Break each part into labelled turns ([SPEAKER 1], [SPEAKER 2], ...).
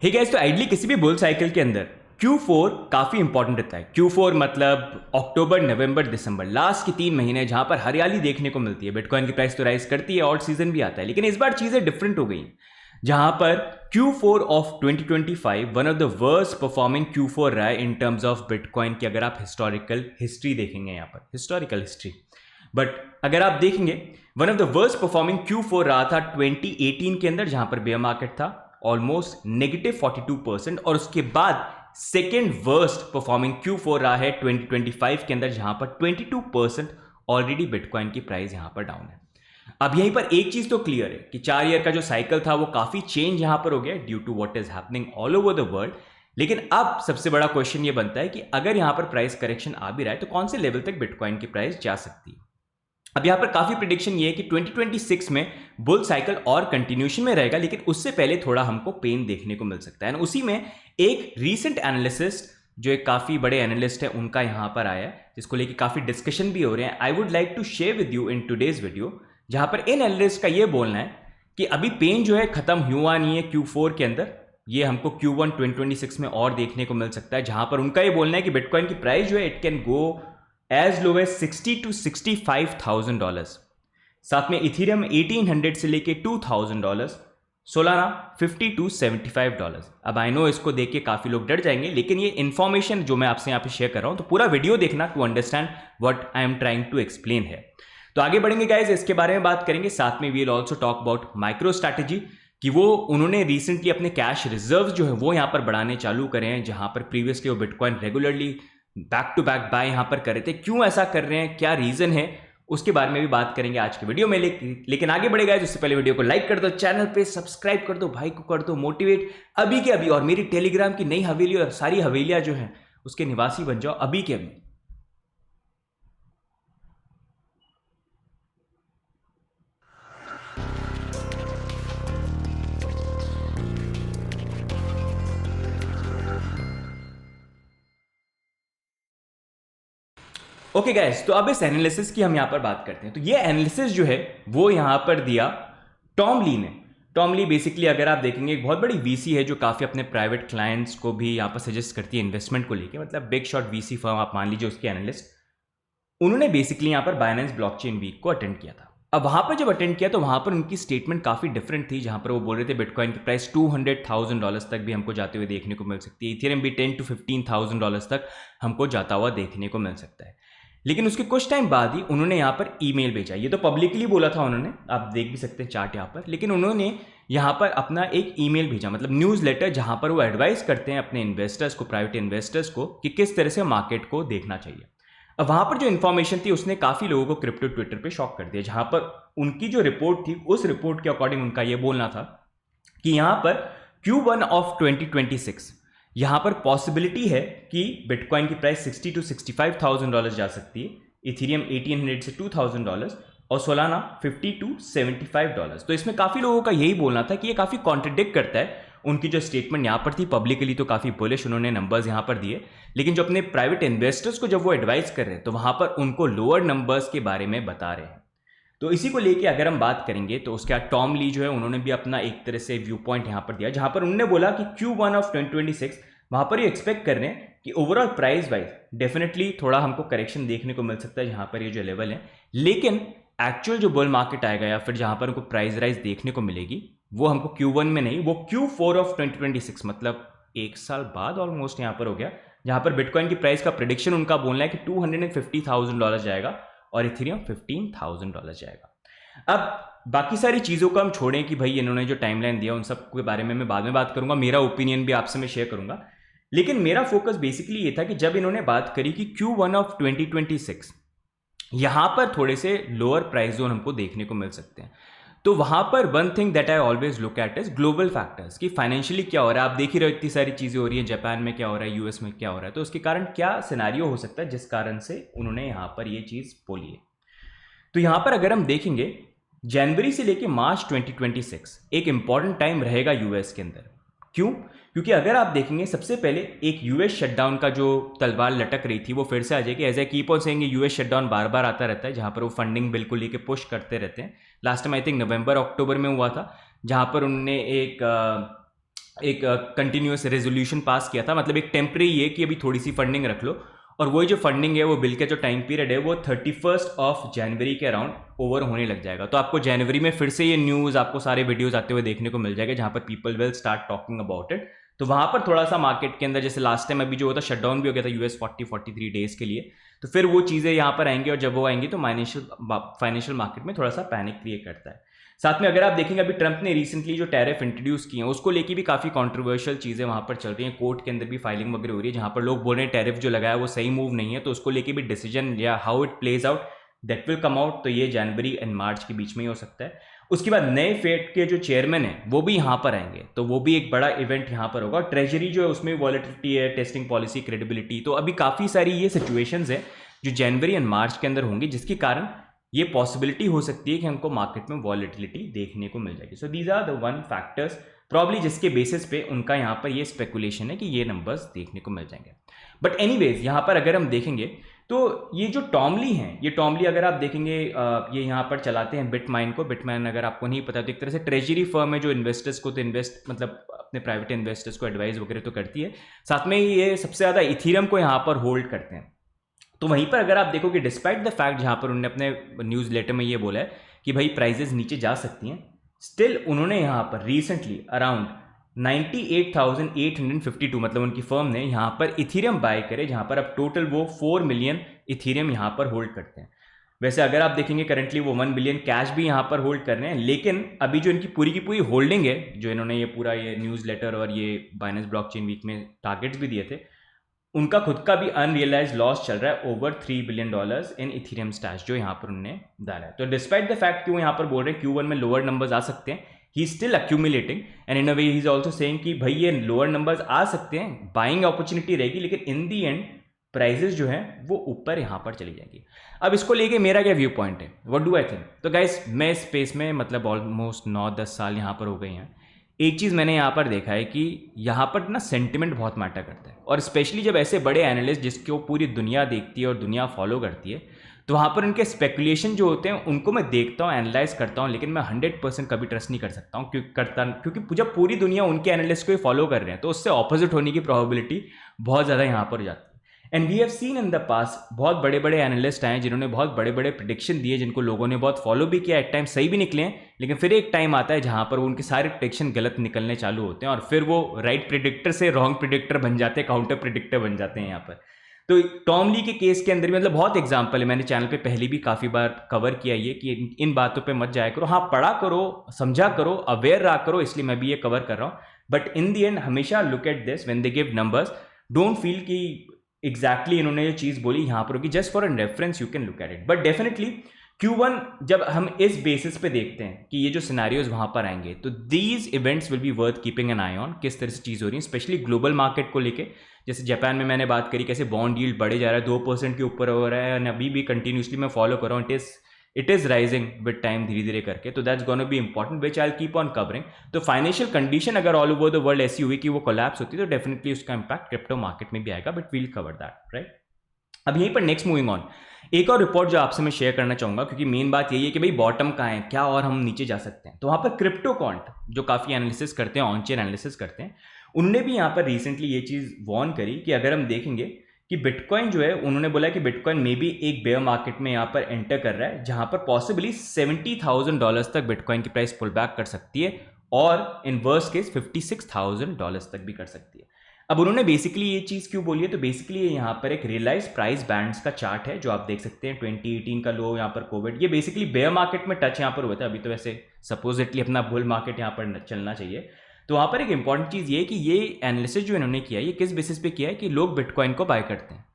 [SPEAKER 1] Hey guys, तो ideally किसी भी बुल साइकिल के अंदर Q4 काफी इंपॉर्टेंट रहता है। Q4 मतलब अक्टूबर, नवंबर, दिसंबर, लास्ट के 3 महीने जहां पर हरियाली देखने को मिलती है। बिटकॉइन की प्राइस तो राइज करती है, ऑड सीजन भी आता है, लेकिन इस बार चीजें डिफरेंट हो गई जहां पर Q4 of 2025 one of the worst performing Q4 रहा है इन टर्म्स ऑफ बिटकॉइन की। अगर आप हिस्टोरिकल हिस्ट्री देखेंगे, यहाँ पर हिस्टोरिकल हिस्ट्री, बट अगर आप देखेंगे one of the worst performing Q4 रहा था 2018 के अंदर, जहां पर बेयर मार्केट था ऑलमोस्ट -42%, और उसके बाद सेकेंड वर्स्ट परफॉर्मिंग Q4 रहा है 2025 के अंदर, जहां पर 22% ऑलरेडी बिटकॉइन की प्राइस यहां पर डाउन है। अब यहीं पर एक चीज तो क्लियर है कि 4 ईयर का जो साइकिल था वो काफी चेंज यहां पर हो गया due to what is happening all over the world. लेकिन अब सबसे बड़ा क्वेश्चन ये बनता है कि अगर यहां पर प्राइस करेक्शन आ भी रहा है तो कौन से लेवल तक बिटकॉइन की प्राइस जा सकती है। अब यहां पर काफी प्रिडिक्शन ये है कि 2026 में बुल साइकिल और कंटिन्यूशन में रहेगा, लेकिन उससे पहले थोड़ा हमको पेन देखने को मिल सकता है। और उसी में एक रीसेंट एनालिसिस, जो एक काफी बड़े एनालिस्ट है, उनका यहां पर आया है, जिसको लेके काफी डिस्कशन भी हो रहे हैं। I would like to share with you in today's video, जहां पर इन एनालिस्ट का यह बोलना है कि अभी पेन जो है खत्म हुआ नहीं है Q4 के अंदर, ये हमको Q1 2026 में और देखने को मिल सकता है। जहां पर उनका यह बोलना है कि बिटकॉइन की प्राइस जो है it can go as low as $60,000 to $65,000। साथ में इथेरियम 1800 से लेके $2,000, सोलाना $50 to $75। अब आई नो इसको देख के काफी लोग डर जाएंगे, लेकिन ये इंफॉर्मेशन जो मैं आपसे यहाँ पे शेयर कर रहा हूं, तो पूरा वीडियो देखना to understand what I am trying to explain है। तो आगे बढ़ेंगे गाइज, इसके बारे में बात करेंगे। साथ में we will also talk about MicroStrategy, कि वो उन्होंने रिसेंटली अपने कैश रिजर्व्स जो है वो यहाँ पर बढ़ाने चालू करे हैं, जहां पर प्रीवियसली वो bitcoin regularly back to back buy यहां पर कर रहे थे। क्यों ऐसा कर रहे हैं, क्या रीजन है, उसके बारे में भी बात करेंगे आज के वीडियो में। लेकिन आगे बढ़ेगा उससे पहले वीडियो को लाइक कर दो, चैनल पे सब्सक्राइब कर दो, भाई को कर दो मोटिवेट अभी के अभी, और मेरी टेलीग्राम की नई हवेली और सारी हवेलियां जो हैं उसके निवासी बन जाओ अभी के अभी। ओके गाइस, तो अब इस एनालिसिस की हम यहां पर बात करते हैं। तो ये एनालिसिस जो है वो यहां पर दिया टॉम ली ने। टॉम ली बेसिकली अगर आप देखेंगे एक बहुत बड़ी वीसी है, जो काफी अपने प्राइवेट क्लाइंट्स को भी यहां पर सजेस्ट करती है इन्वेस्टमेंट को लेके, मतलब बिग शॉट वीसी फर्म आप मान लीजिए, उसके एनालिस्ट। उन्होंने बेसिकली यहां पर बाइनेंस ब्लॉकचेन वीक को अटेंड किया था। अब वहां पर जब अटेंड किया तो वहां पर उनकी स्टेटमेंट काफी डिफरेंट थी, जहां पर वो बोल रहे थे बिटकॉइन की प्राइस $200,000 तक भी हमको जाते हुए देखने को मिल सकती है, इथेरियम भी $10,000 to $15,000 तक हमको जाता हुआ देखने को मिल सकता है। लेकिन उसके कुछ टाइम बाद ही उन्होंने यहाँ पर ईमेल भेजा। ये तो पब्लिकली बोला था उन्होंने, आप देख भी सकते हैं चार्ट यहाँ पर, लेकिन उन्होंने यहाँ पर अपना एक ईमेल भेजा, मतलब न्यूज़ लेटर, जहाँ पर वो एडवाइस करते हैं अपने इन्वेस्टर्स को, प्राइवेट इन्वेस्टर्स को, कि किस तरह से मार्केट को देखना चाहिए। अब वहाँ पर जो इन्फॉर्मेशन थी उसने काफ़ी लोगों को क्रिप्टो ट्विटर पर शॉक कर दिया, जहाँ पर उनकी जो रिपोर्ट थी उस रिपोर्ट के अकॉर्डिंग उनका ये बोलना था कि यहाँ पर Q1 ऑफ 2026 यहां पर पॉसिबिलिटी है कि बिटकॉइन की प्राइस $60,000 to $65,000 जा सकती है, इथेरियम 1800 से $2,000 और सोलाना $50 to $75। तो इसमें काफी लोगों का यही बोलना था कि ये काफी कॉन्ट्रडिक्ट करता है उनकी जो स्टेटमेंट यहां पर थी। पब्लिकली तो काफी बुलिश उन्होंने नंबर्स यहां पर दिए, लेकिन जो अपने प्राइवेट इन्वेस्टर्स को जब वो एडवाइस कर रहे हैं तो वहां पर उनको लोअर नंबर्स के बारे में बता रहे हैं। तो इसी को लेके अगर हम बात करेंगे तो उसके बाद टॉम ली जो है उन्होंने भी अपना एक तरह से व्यू पॉइंट यहां पर दिया, जहां पर उन्होंने बोला कि Q1 ऑफ 2026 वहां पर ये एक्सपेक्ट कर रहे हैं कि ओवरऑल प्राइस वाइज डेफिनेटली थोड़ा हमको करेक्शन देखने को मिल सकता है जहां पर ये जो लेवल है, लेकिन एक्चुअल जो बुल मार्केट आएगा या फिर जहां पर हमको प्राइस राइज देखने को मिलेगी वो हमको Q1 में नहीं, वो Q4 ऑफ 2026, मतलब एक साल बाद ऑलमोस्ट यहां पर हो गया, जहां पर बिटकॉइन की प्राइस का प्रिडिक्शन उनका बोलना है कि $250,000 जाएगा और इथेरियम $15,000 जाएगा। अब बाकी सारी चीज़ों को हम छोड़ें कि भाई इन्होंने जो टाइमलाइन दिया उन सब के बारे में मैं बाद में बात करूंगा, मेरा ओपिनियन भी आपसे मैं शेयर करूंगा, लेकिन मेरा फोकस बेसिकली ये था कि जब इन्होंने बात करी कि Q1 ऑफ 2026 यहां पर थोड़े से लोअर प्राइस जोन हमको देखने को मिल सकते हैं, तो वहां पर one thing that I always look at is global factors, कि फाइनेंशियली क्या हो रहा है। आप देख ही रहे हो इतनी सारी चीजें हो रही है, जापान में क्या हो रहा है, यूएस में क्या हो रहा है, तो उसके कारण क्या सिनेरियो हो सकता है जिस कारण से उन्होंने यहां पर ये चीज बोली है। तो यहां पर अगर हम देखेंगे जनवरी से लेके मार्च 2026 एक इंपॉर्टेंट टाइम रहेगा यूएस के अंदर। क्यों? क्योंकि अगर आप देखेंगे सबसे पहले एक यूएस शटडाउन का जो तलवार लटक रही थी वो फिर से आ जाएगी। As I keep on saying, US shutdown बार बार आता रहता है, जहां पर वो फंडिंग बिल्कुल लेके पुश करते रहते हैं। Last time I think November October में हुआ था, जहां पर उन्होंने एक एक कंटिन्यूस रेजोल्यूशन पास किया था, मतलब एक टेम्परेरी ये कि अभी थोड़ी सी फंडिंग रख लो, और वही जो फंडिंग है वो बिल का जो टाइम पीरियड है वो 31 जनवरी के अराउंड ओवर होने लग जाएगा। तो आपको जनवरी में फिर से ये न्यूज़, आपको सारे वीडियोस आते हुए देखने को मिल जाएगा जहाँ पर people will start talking about it. तो वहाँ पर थोड़ा सा मार्केट के अंदर, जैसे लास्ट टाइम अभी जो होता शटडाउन भी हो गया था यूएस 43 डेज के लिए, तो फिर वो चीज़ें यहाँ पर आएंगी, और जब वो आएंगी तो फाइनेंशियल मार्केट में थोड़ा सा पैनिक क्रिएट करता है। साथ में अगर आप देखेंगे अभी ट्रंप ने रिसेंटली जो टैरिफ इंट्रोड्यूस किए हैं उसको लेके भी काफ़ी कंट्रोवर्शियल चीज़ें वहाँ पर चल रही हैं, कोर्ट के अंदर भी फाइलिंग वगैरह हो रही है जहाँ पर लोग बोल रहे हैं टैरिफ जो लगाया वो सही मूव नहीं है, तो उसको लेके भी डिसीजन या how it plays out that will come out. तो ये जनवरी एंड मार्च के बीच में ही हो सकता है। उसके बाद नए फेड के जो चेयरमैन है वो भी यहाँ पर आएंगे, तो वो भी एक बड़ा इवेंट यहाँ पर होगा। और ट्रेजरी जो है उसमें वॉलेटिलिटी है, टेस्टिंग पॉलिसी, क्रेडिबिलिटी, तो अभी काफ़ी सारी ये सिचुएशंस है जो जनवरी एंड मार्च के अंदर होंगी, जिसके कारण ये पॉसिबिलिटी हो सकती है कि हमको मार्केट में वॉलेटिलिटी देखने को मिल जाएगी। So these are the one factors probably जिसके बेसिस पे उनका यहाँ पर ये स्पेकुलेशन है कि ये नंबर्स देखने को मिल जाएंगे। बट एनीवेज यहाँ पर अगर हम देखेंगे तो ये जो टॉमली हैं, ये टॉमली अगर आप देखेंगे ये यहाँ पर चलाते हैं बिटमाइन को। बिटमाइन अगर आपको नहीं पता तो एक तरह से ट्रेजरी फर्म है जो इन्वेस्टर्स को तो इन्वेस्ट मतलब अपने प्राइवेट इन्वेस्टर्स को एडवाइस वगैरह तो करती है, साथ में ये सबसे ज़्यादा इथीरियम को यहाँ पर होल्ड करते हैं। तो वहीं पर अगर आप देखोगे डिस्पाइट द फैक्ट जहाँ पर उन्होंने अपने न्यूज़ लेटर में ये बोला है कि भाई प्राइजेस नीचे जा सकती हैं, स्टिल उन्होंने यहाँ पर रिसेंटली अराउंड 98,852 मतलब उनकी फर्म ने यहाँ पर इथीरियम बाय करे, जहाँ पर अब टोटल वो 4 मिलियन इथीरियम यहाँ पर होल्ड करते हैं। वैसे अगर आप देखेंगे करंटली वो 1 बिलियन कैश भी यहाँ पर होल्ड कर रहे हैं, लेकिन अभी जो इनकी पूरी की पूरी होल्डिंग है, जो इन्होंने ये पूरा ये न्यूज़ लेटर और ये बाइनेंस ब्लॉकचेन वीक में टारगेट्स भी दिए थे, उनका खुद का भी अनरियलाइज लॉस चल रहा है over $3 billion in Ethereum stash जो यहाँ पर उन्होंने डाला है। तो डिस्पाइट द फैक्ट कि वो यहाँ पर बोल रहे हैं Q1 में लोअर नंबर्स आ सकते हैं, he still accumulating and in a way he is also saying कि भाई ये लोअर नंबर्स आ सकते हैं, बाइंग अपॉर्चुनिटी रहेगी, लेकिन इन दी एंड प्राइजेस जो हैं वो ऊपर यहाँ पर चली जाएंगी। अब इसको लेके मेरा क्या व्यू पॉइंट है, व्हाट डू आई थिंक? तो गाइस मैं इस स्पेस में मतलब ऑलमोस्ट 9-10 साल यहाँ पर हो गए हैं। एक चीज़ मैंने यहाँ पर देखा है कि यहाँ पर ना सेंटिमेंट बहुत मैटर करता है, और स्पेशली जब ऐसे बड़े एनालिस्ट जिसको पूरी दुनिया देखती है और दुनिया फॉलो करती है, तो वहाँ पर उनके स्पेकुलेशन जो होते हैं उनको मैं देखता हूँ, एनालाइज करता हूँ, लेकिन मैं 100% कभी ट्रस्ट नहीं कर सकता हूँ क्योंकि जब पूरी दुनिया उनके एनालिस्ट को ही फॉलो कर रहे हैं तो उससे ऑपोजिट होने की प्रोबेबिलिटी बहुत ज़्यादा यहाँ पर हो जाती है। And we have seen in the past बहुत बड़े बड़े एनालिस्ट आए जिन्होंने बहुत बड़े बड़े प्रिडिक्शन दिए, जिनको लोगों ने बहुत फॉलो भी किया, एट टाइम सही भी निकले हैं, लेकिन फिर एक टाइम आता है जहाँ पर उनके सारे प्रिडिक्शन गलत निकलने चालू होते हैं और फिर वो राइट प्रिडिक्टर से रॉन्ग प्रिडिक्टर बन जाते हैं, काउंटर प्रिडिक्टर बन जाते हैं यहाँ पर। तो टॉम ली के केस के अंदर भी मतलब बहुत एग्जाम्पल है, मैंने चैनल पे पहले भी काफ़ी बार कवर किया ये कि इन बातों पे मत जाया करो, हाँ पढ़ा करो, समझा करो, अवेयर रहा करो, इसलिए मैं भी ये कवर कर रहा हूँ। बट इन दी एंड हमेशा look at this when they give numbers, don't feel कि एग्जैक्टली इन्होंने ये चीज़ बोली यहाँ पर होगी, just for an reference you can look at it. But definitely Q1 जब हम इस बेसिस पे देखते हैं कि ये जो सिनेरियोज वहाँ पर आएंगे, तो these events will be worth keeping an eye on, किस तरह से चीज़ हो रही है स्पेशली ग्लोबल मार्केट को लेके। जैसे जापान में मैंने बात करी कैसे बॉन्ड यील्ड बढ़े जा रहा है, 2% के ऊपर हो रहा है, एंड अभी भी कंटिन्यूसली मैं फॉलो कर रहा हूँ, it is rising with time धीरे धीरे करके। तो that's gonna be important which I keep on covering. तो फाइनेंशियल कंडीशन अगर ऑल ओवर द वर्ल्ड ऐसी हुई कि वो कोलैप्स होती है तो डेफिनेटली उसका इंपैक्ट क्रिप्टो मार्केट में भी आएगा, but we'll cover that right. अब यहीं पर नेक्स्ट मूविंग ऑन, एक और रिपोर्ट जो आपसे मैं शेयर करना चाहूँगा, क्योंकि मेन बात यही है कि भाई बॉटम कहाँ है, क्या और हम नीचे जा सकते हैं। तो वहाँ पर क्रिप्टोकॉन्ट जो काफ़ी एनालिसिस करते हैं, ऑन चेन एनालिसिस करते हैं, उनने भी यहाँ पर रिसेंटली ये चीज़ वॉर्न करी कि अगर हम देखेंगे कि बिटकॉइन जो है, उन्होंने बोला कि बिटकॉइन में भी एक बेयर मार्केट में यहाँ पर एंटर कर रहा है, जहाँ पर पॉसिबली $70,000 तक बिटकॉइन की प्राइस पुल बैक कर सकती है, और इन वर्स्ट केस $56,000 तक भी कर सकती है। अब उन्होंने बेसिकली ये चीज़ क्यों बोली है, तो बेसिकली ये यहाँ पर एक रियलाइज प्राइस बैंड्स का चार्ट है जो आप देख सकते हैं। 2018 का लो, यहाँ पर कोविड, ये बेसिकली बेयर मार्केट में टच यहाँ पर हुआ था, अभी तो वैसे सपोजिटली अपना बुल मार्केट यहाँ पर चलना चाहिए। तो वहाँ पर एक इंपॉर्टेंट चीज़ ये है कि ये एनालिसिस जो इन्होंने किया है, ये किस बेसिस पे किया है कि लोग बिटकॉइन को बाय करते हैं,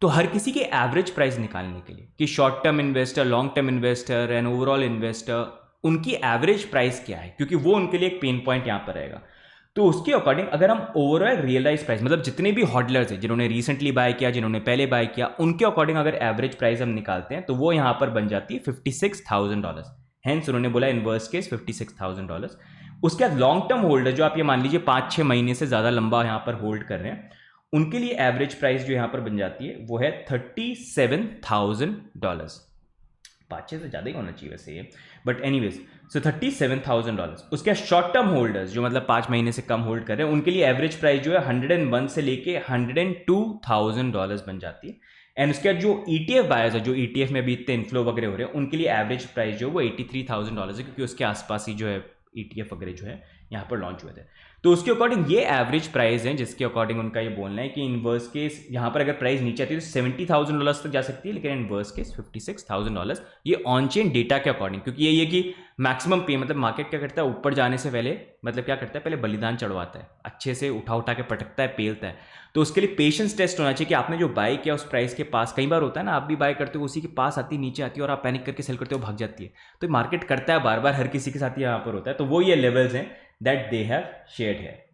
[SPEAKER 1] तो हर किसी के एवरेज प्राइस निकालने के लिए कि short term investor, long term investor and overall investor, उनकी एवरेज प्राइस क्या है, क्योंकि वो उनके लिए एक पेन पॉइंट यहाँ पर रहेगा। तो उसके अकॉर्डिंग अगर हम ओवरऑल रियलाइज प्राइस, मतलब जितने भी हॉडलर्स हैं जिन्होंने रिसेंटली बाय किया, जिन्होंने पहले बाय किया, उनके अकॉर्डिंग अगर एवरेज प्राइस हम निकालते हैं तो वो यहाँ पर बन जाती है $56,000। हेंस उन्होंने बोला इन वर्स्ट केस $56,000। उसके बाद लॉन्ग टर्म होल्डर जो आप ये मान लीजिए 5-6 महीने से ज़्यादा लंबा यहाँ पर होल्ड कर रहे हैं, उनके लिए एवरेज प्राइस जो यहाँ पर बन जाती है वो है $37,000। 5-6 से ज़्यादा ही होना चाहिए वैसे ये, बट एनीवेज सो $37,000। उसके शॉर्ट टर्म होल्डर्स जो मतलब 5 महीने से कम होल्ड कर रहे हैं उनके लिए एवरेज प्राइस जो है 101 से लेके $102,000 बन जाती है। एंड उसके बाद जो ETF बायर्स है, जो ETF में भी इतने इन्फ्लो वगैरह हो रहे हैं, उनके लिए एवरेज प्राइस जो है वो $83,000 है, क्योंकि उसके आसपास ही जो है ETF वगैरह जो है यहाँ पर लॉन्च हुए थे। तो उसके अकॉर्डिंग ये एवरेज प्राइस है जिसके अकॉर्डिंग उनका ये बोलना है कि इन वर्स्ट केस यहाँ पर अगर प्राइस नीचे आती है तो $70,000 तक जा सकती है, लेकिन इन वर्स्ट केस $56,000 ये ऑन चेन डेटा के अकॉर्डिंग, क्योंकि ये कि मैक्सिमम पे मतलब मार्केट क्या करता है, ऊपर जाने से पहले मतलब क्या करता है, पहले बलिदान चढ़वाता है, अच्छे से उठा उठा के पटकता है, पेलता है। तो उसके लिए पेशेंस टेस्ट होना चाहिए कि आपने जो बाय किया उस प्राइस के पास, कई बार होता है ना आप भी बाय करते हो उसी के पास आती नीचे आती है और आप पैनिक करके सेल करते हो, भाग जाती है। तो मार्केट करता है बार बार, हर किसी के साथ यहाँ पर होता है। तो वो ये लेवल्स हैं दैट दे हैव शेयर्ड है।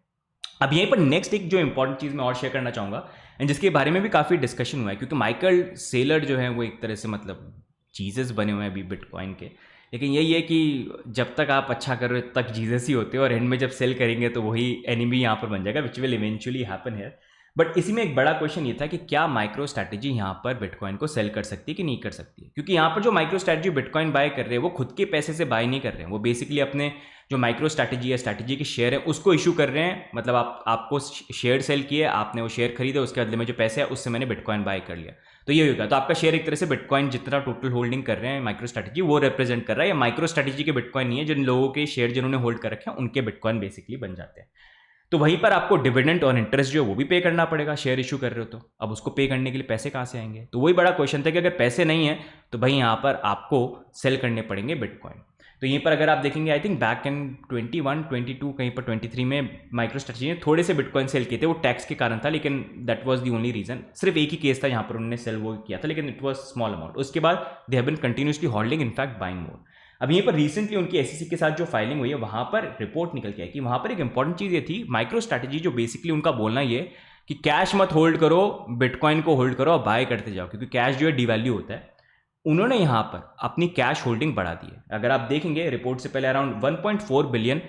[SPEAKER 1] अब यहीं पर नेक्स्ट एक जो इंपॉर्टेंट चीज़ मैं और शेयर करना चाहूँगा एंड जिसके बारे में भी काफ़ी डिस्कशन हुआ है, क्योंकि माइकल सेलर जो है वो एक तरह से मतलब जीसस बने हुए हैं अभी बिटकॉइन के, लेकिन यही है कि जब तक आप अच्छा कर रहे हो तक जीसस ही होते हो, और एंड में जब सेल करेंगे तो वही एनिमी यहाँ पर बन जाएगा, विच विल इवेंचुअली हैपन है। बट इसी में एक बड़ा क्वेश्चन ये था कि क्या माइक्रो स्ट्रैटेजी यहाँ पर बिटकॉइन को सेल कर सकती है कि नहीं कर सकती है, क्योंकि यहाँ पर जो माइक्रो स्ट्रैटेजी बिटकॉइन बाय कर रहे हैं वो खुद के पैसे से बाय नहीं कर रहे हैं, वो बेसिकली अपने जो माइक्रो स्ट्रैटेजी है, स्ट्रैटेजी के शेयर है उसको इशू कर रहे हैं। मतलब आपको शेयर सेल किए, आपने वो शेयर खरीदे, उसके बदले में जो पैसे है उससे मैंने बिटकॉइन बाय कर लिया, तो ये होगा। तो आपका शेयर एक तरह से बिटकॉइन जितना टोटल होल्डिंग कर रहे हैं माइक्रो स्ट्रैटेजी वो रिप्रेजेंट कर रहा है। या माइक्रो स्ट्रैटेजी के बिटकॉइन नहीं है, जिन लोगों के शेयर जिन्होंने होल्ड कर रखे हैं उनके बिटकॉइन बेसिकली बन जाते हैं। तो वहीं पर आपको डिविडेंड और इंटरेस्ट जो है वो भी पे करना पड़ेगा, शेयर इशू कर रहे हो तो अब उसको पे करने के लिए पैसे कहाँ से आएंगे। तो वही बड़ा क्वेश्चन था कि अगर पैसे नहीं है तो भाई यहाँ पर आपको सेल करने पड़ेंगे बिटकॉइन। तो यहीं पर अगर आप देखेंगे आई थिंक बैक इन 21, 22 कहीं पर 23 में माइक्रो स्ट्रैटेजी ने थोड़े से बिटकॉइन सेल किए थे, वो टैक्स के कारण था, लेकिन that was the only reason. सिर्फ एक ही केस था यहाँ पर उन्होंने सेल वो किया था, लेकिन इट वाज स्मॉल अमाउंट। उसके बाद they have been continuously holding, in fact buying more. अब यहीं पर रिसेंटली उनकी SEC के साथ जो फाइलिंग हुई है वहाँ पर रिपोर्ट निकल के आई कि वहाँ पर एक इंपॉर्टेंट चीज़ ये थी, माइक्रो स्ट्रैटेजी जो बेसिकली उनका बोलना ये कि कैश मत होल्ड करो, बिटकॉइन को होल्ड करो और बाय करते जाओ, क्योंकि कैश जो है डिवैल्यू होता है। उन्होंने यहाँ पर अपनी कैश होल्डिंग बढ़ा दी है। अगर आप देखेंगे रिपोर्ट से पहले around $1.4 billion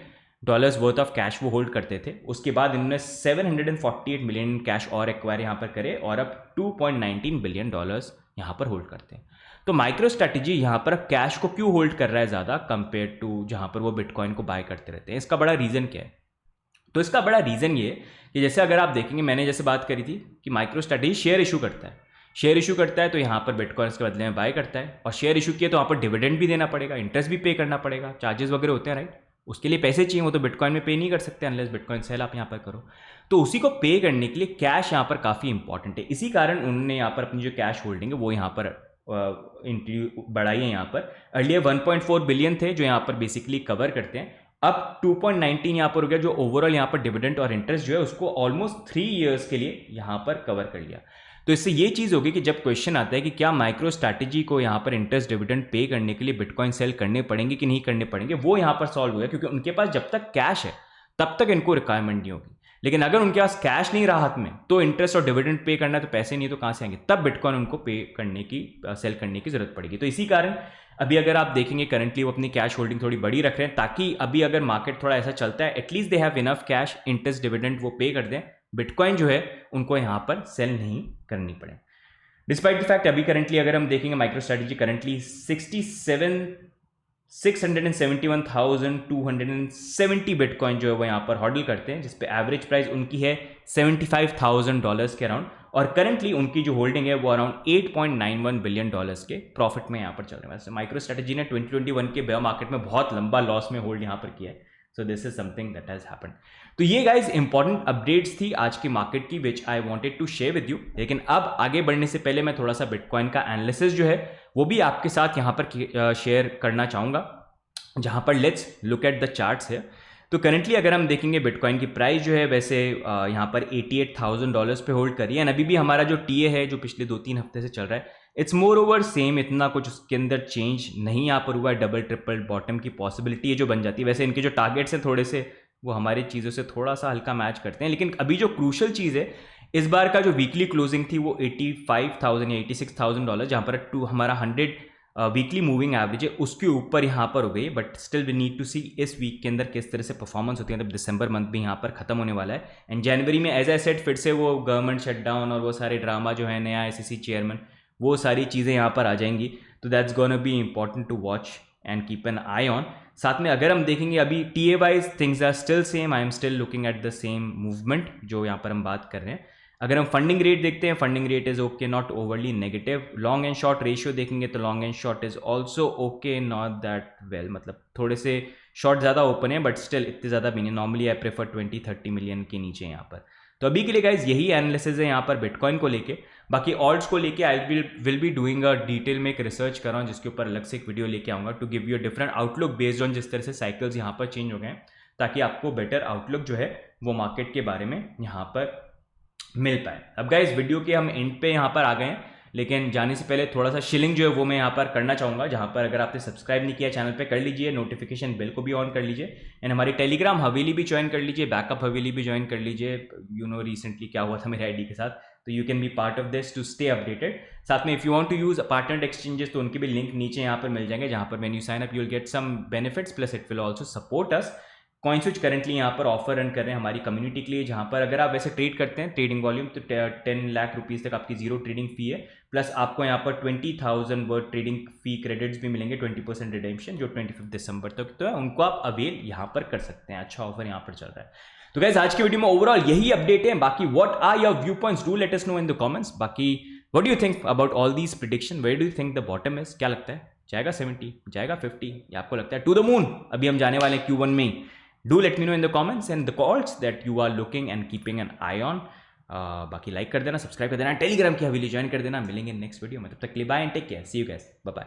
[SPEAKER 1] worth of cash वो होल्ड करते थे, उसके बाद इन्होंने $748 मिलियन कैश और एक्वायर यहाँ पर करे और अब $2.19 बिलियन यहाँ पर होल्ड करते हैं। तो माइक्रो स्ट्रैटेजी यहाँ पर कैश को क्यों होल्ड कर रहा है ज़्यादा कंपेयर टू जहाँ पर वो बिटकॉइन को बाय करते रहते हैं, इसका बड़ा रीज़न क्या है? तो इसका बड़ा रीज़न ये कि जैसे अगर आप देखेंगे, मैंने जैसे बात करी थी कि माइक्रो स्ट्रैटेजी शेयर इशू करता है, शेयर इशू करता है तो यहाँ पर बिटकॉइंस के बदले में बाय करता है, और शेयर इशू किया तो वहाँ पर डिविडेंड भी देना पड़ेगा, इंटरेस्ट भी पे करना पड़ेगा, चार्जेस वगैरह होते हैं राइट, उसके लिए पैसे चाहिए, वो तो बिटकॉइन में पे नहीं कर सकते अनलेस बिटकॉइन सेल आप यहाँ पर करो। तो उसी को पे करने के लिए कैश यहाँ पर काफ़ी इंपॉर्टेंट है। इसी कारण उन्होंने यहाँ पर अपनी जो कैश होल्डिंग है वो यहाँ पर बढ़ाई है। यहाँ पर अर्लियर 1.4 बिलियन थे जो यहाँ पर बेसिकली कवर करते हैं, अब 2.19 यहाँ पर हो गया, जो ओवरऑल यहाँ पर डिविडेंड और इंटरेस्ट जो है उसको ऑलमोस्ट 3 ईयर्स के लिए यहाँ पर कवर कर लिया। तो इससे ये चीज़ होगी कि जब क्वेश्चन आता है कि क्या माइक्रो स्ट्रैटेजी को यहाँ पर इंटरेस्ट डिविडेंड पे करने के लिए बिटकॉइन सेल करने पड़ेंगे कि नहीं करने पड़ेंगे, वो यहाँ पर सॉल्व हो गया, क्योंकि उनके पास जब तक कैश है तब तक इनको रिक्वायरमेंट नहीं होगी। लेकिन अगर उनके पास कैश नहीं रहा हाथ में तो इंटरेस्ट और डिविडेंड पे करना है, तो पैसे नहीं तो कहाँ से आएंगे, तब बिटकॉइन उनको पे करने की सेल करने की जरूरत पड़ेगी। तो इसी कारण अभी अगर आप देखेंगे करंटली वो अपनी कैश होल्डिंग थोड़ी बड़ी रख रहे हैं, ताकि अभी अगर मार्केट थोड़ा ऐसा चलता है at least they have enough cash, interest dividend वो पे कर दें, बिटकॉइन जो है उनको यहाँ पर सेल नहीं करनी पड़े। डिस्पाइट द फैक्ट अभी करंटली अगर हम देखेंगे माइक्रो स्ट्रैटेजी करंटली 671,270 बिटकॉइन जो है वो यहाँ पर हॉडल करते हैं, जिसपे एवरेज प्राइस उनकी है $75,000 के अराउंड, और करंटली उनकी जो होल्डिंग है वो अराउंड $8.91 बिलियन के प्रॉफिट में यहाँ पर चल रहे हैं। माइक्रो स्ट्रैटेजी ने 2021 के बेयर मार्केट में बहुत लंबा लॉस में होल्ड यहाँ पर किया है। So this is something that has happened. तो ये गाइज इंपॉर्टेंट अपडेट्स थी आज की मार्केट की which I wanted to share with you. लेकिन अब आगे बढ़ने से पहले मैं थोड़ा सा बिटकॉइन का एनालिसिस जो है वो भी आपके साथ यहाँ पर शेयर करना चाहूँगा, जहाँ पर let's look at the charts है। तो करंटली अगर हम देखेंगे बिटकॉइन की प्राइस जो है वैसे यहाँ पर $88,000 पे होल्ड करी है, एंड अभी भी हमारा जो टीए है जो पिछले 2-3 हफ्ते से चल रहा है इट्स मोर ओवर सेम, इतना कुछ उसके अंदर चेंज नहीं यहाँ पर हुआ है। डबल ट्रिपल बॉटम की पॉसिबिलिटी है जो बन जाती है। वैसे इनके जो टारगेट्स हैं थोड़े से वो हमारी चीज़ों से थोड़ा सा हल्का मैच करते हैं, लेकिन अभी जो क्रूशल चीज़ है इस बार का जो वीकली क्लोजिंग थी वो $85,000 या $86,000, जहाँ पर हमारा 100 वीकली मूविंग एवरेज है उसके ऊपर यहाँ पर हो गई। But still we need to see इस वीक के अंदर किस तरह से परफॉर्मेंस होती है। मतलब दिसंबर मंथ भी यहाँ पर खत्म होने वाला है, एंड जनवरी में एज आई सेड फिर से वो गवर्नमेंट शटडाउन और वो सारे ड्रामा जो है, नया SEC चेयरमैन, वो सारी चीज़ें यहाँ पर आ जाएंगी। तो that's gonna be important to watch and keep an eye on. साथ में अगर हम देखेंगे अभी TA wise things are still same, I am still looking at the same movement जो यहाँ पर हम बात कर रहे हैं। अगर हम फंडिंग रेट देखते हैं, funding rate is okay, not overly negative. Long and short ratio देखेंगे तो long and short is also okay, not that well, मतलब थोड़े से शॉर्ट ज़्यादा ओपन है बट स्टिल इतने ज़्यादा भी नहीं। नॉर्मली आई प्रेफर 20-30 मिलियन के नीचे यहाँ पर। तो अभी के लिए गाइज यही एनालिसिस है यहाँ पर बिटकॉइन को लेके। बाकी ऑल्ट्स को लेके I will be doing a detail में एक रिसर्च कर रहा हूँ जिसके ऊपर अलग से एक वीडियो लेके आऊँगा to give you different outlook based on जिस तरह से साइकिल्स यहाँ पर चेंज हो गए हैं, ताकि आपको बेटर आउटलुक जो है वो मार्केट के बारे में यहाँ पर मिल पाए। अब गाइस वीडियो के हम एंड पे यहाँ पर आ गए हैं, लेकिन जाने से पहले थोड़ा सा शिलिंग जो है वो मैं यहाँ पर करना चाहूँगा, जहाँ पर अगर आपने सब्सक्राइब नहीं किया चैनल पे कर लीजिए, नोटिफिकेशन बेल को भी ऑन कर लीजिए, एंड हमारी टेलीग्राम हवेली भी ज्वाइन कर लीजिए, बैकअप हवेली भी ज्वाइन कर लीजिए। यू नो रिसेंटली क्या हुआ था मेरे आईडी के साथ, तो you can be part of this to stay updated. साथ में if you want to use partnered exchanges तो उनके भी लिंक नीचे यहाँ पर मिल जाएंगे, जहाँ पर when you sign up you will get some benefits plus it will also support us. CoinSwitch currently यहाँ पर ऑफर रन कर रहे हैं हमारी कम्युनिटी के लिए, जहाँ पर अगर आप वैसे ट्रेड करते हैं ट्रेडिंग वॉल्यूम तो 10 लाख रुपीज़ तक आपकी जीरो ट्रेडिंग फी है, प्लस आपको यहाँ पर 20,000 वर्ड ट्रेडिंग फी क्रेडिट्स भी मिलेंगे, 20% रिडेम्पशन जो 25 दिसंबर तक तो है, उनको आप अवेल यहाँ पर कर सकते हैं। अच्छा ऑफर यहाँ पर चल रहा है। तो गाइस आज की वीडियो में ओवरऑल यही अपडेट है। बाकी what are your view points, do let us know in the comments. बाकी what do you think about all these prediction, where do you think the bottom is, क्या लगता है जाएगा 70, जाएगा 50, या आपको लगता है टू द मून अभी हम जाने वाले हैं Q1 में ही? Do let me know in the comments and the calls that you are looking and keeping an eye on. बाकी लाइक कर देना, सब्सक्राइब कर देना, टेलीग्राम की हवेली ज्वाइन कर देना। मिलेंगे नेक्स्ट वीडियो में, तब तक के लिए bye and take care, see you guys, bye bye.